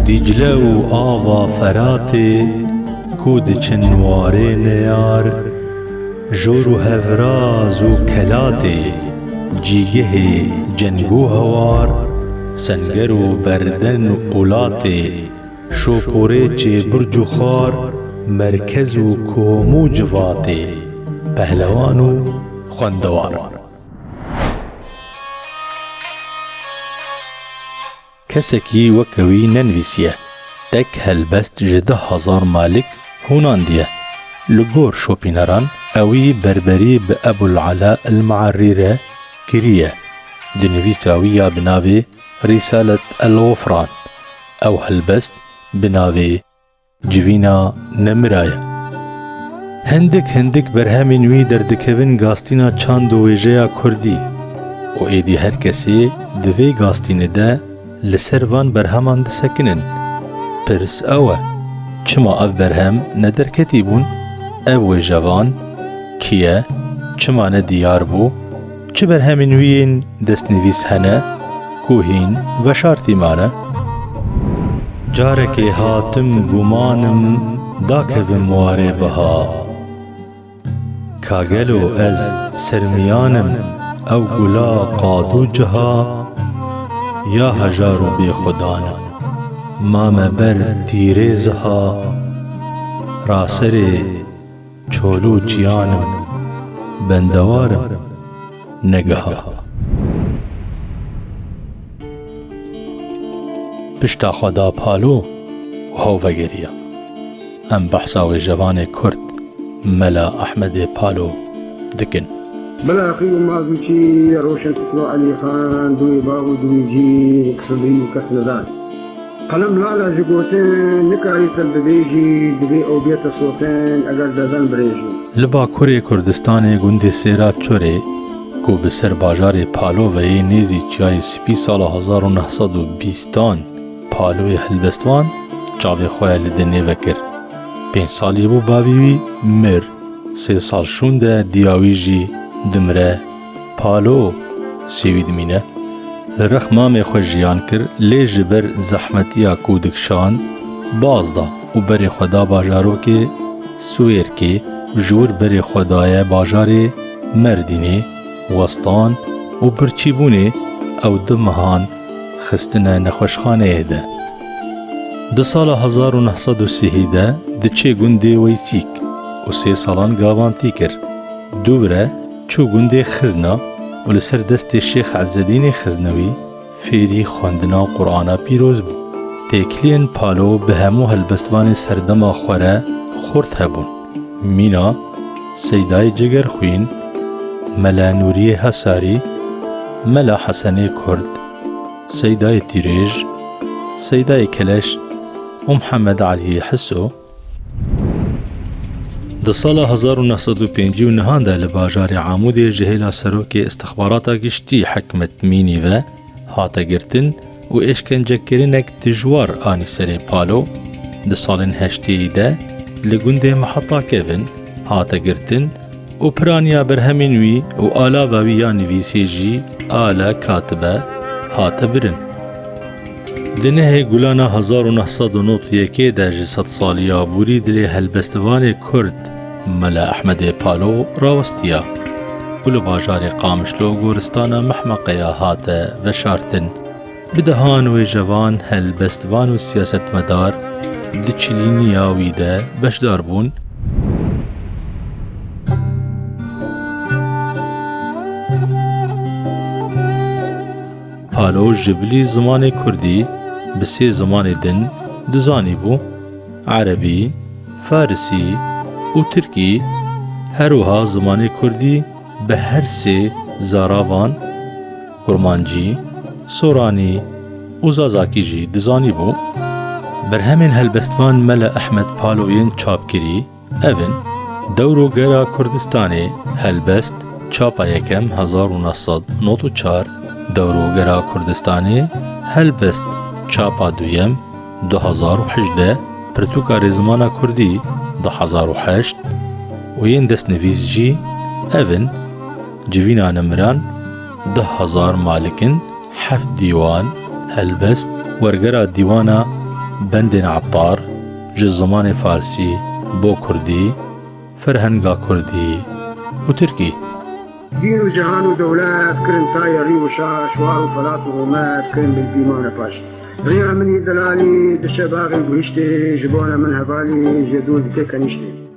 دیجله و آوا فراته کود چنواره نیار جور و هفراز و کلاته جیگه جنگو هوار سنگر و بردن و اولاته شوپوره چه برج و خار مرکز و کومو جواته پهلوان و خوندوار. کسکی وکوی ننویسیه تک هلبست جده 1000 مالک هونان دیه لگور شوپینران اوی بربری به ابو العلاء المعریره کریه دنویس اوی بناوی رسالة الغفران او هلبست بناوی جوینا نمرايه هندک برهمین وی دردکوین گاستینا چاند و ویجه کردی و ایدی هر کسی دوی گاستین ده لسروان برهمان ده سکنن پرس اوه چما او برهم ندر کتیبون او ویجوان کیه چما ندیار بو چه برهمین وین دست نویس هنه کوهین و شارتی مانه جارک هاتم گمانم داکویم واره بها کاگلو از سرمیانم او گلا قادو جها یا هجارو بی خدانم مام بر تیرزها راسر چولو چیانم بندوارم نگها پشتا خدا پالو و هو وگریا ام بحثا و جوان کرد ملا احمد پالو دکن بلا أخي مازوشي روشن تطلع علي خان دوي باغو دوي جي صدري وكسندان قلم لالا جگوتين نكاري تلبديجي دبي او بيت صوتين اگر دزن بريجي لبا کوری کردستان گوند سیرات چوره کو بسر باجار پالو و یه نیزی چای سپی سال 1920 پالوی هلبستوان چاوی خواه لدنه وکر 5 سالی بو باویوی مر 3 سال شونده دیاوی جی دمره پالو سیوید مینه لرخ مام خوش جیان کر لی جبر زحمتیا کودک شاند بازدا و بری خدا باجارو که سویر که جور بری خدای باجار مردینه وستان و برچیبونه او دمهان خستنه نخوشخانه ده ده سال 1930 ده چه گنده ویتیک و 3 سالان گاوانتی کر دوباره چو گنده خزنا و لسر دست شیخ عزدین خزنوی فیری خواندنا قرآن پیروز بو تکلین پالو به همو هلبستوان سردما خوره خورد هبون مینا سیدای جگر خوین ملا نوری حساری ملا حسنی کرد سیدای تیریج سیدای کلش و محمد علی حسو ده سال 1959 ده لباجار عامود جهیلا سروک استخباراتا گشتی حکمت مینی و هاتا گرتن و اشکنجه کرنک تجوار آنی سر پالو ده سال 80 ده لگوند محطا کیون هاتا گرتن و پرانیا برهمین وی و آلا باویا نویسی جی آلا کاتبه هاتا برن دنه گلانا 1991 ده جسد سالیا بوری دلی هلبستوان کرد ملا احمد پالو راوستیا ولو باجار قامشلو گورستان محمقیا هاته و شارتن بدهان و جوان هلبستوان و سیاست مدار دچلینیا ویده بشدار بون پالو جبلی زمان کردی بسی زمان دن دزانی بو عربی فارسی و ترکی هروها زمان کردی به هر سه زاراوان کرمانجی سورانی و زازاکی جی دزانی بو برهمین هلبستوان ملا احمد پالوین چاپ کری اون دورو گرا کردستانی هلبست چاپا یکم 1994 دورو گرا کردستانی هلبست چاپا دویم 2018 پرتوکار زمان کردی 2008 و ین دست نویس جی اون جوینا نمران 10,000 مالکن 7 دیوان هلبست ورگرا دیوانا بندên عطار ji zimanê Farsî bo Kurdî, ferhenga Kurdî û Tirkî. دين وجهان ودولات كرن طايري وشاش وار وفلات ورومات كرن بالديمان باش ريا مني دلالي دشباغي بوشتي جبونا من هبالي جدود تكنشتي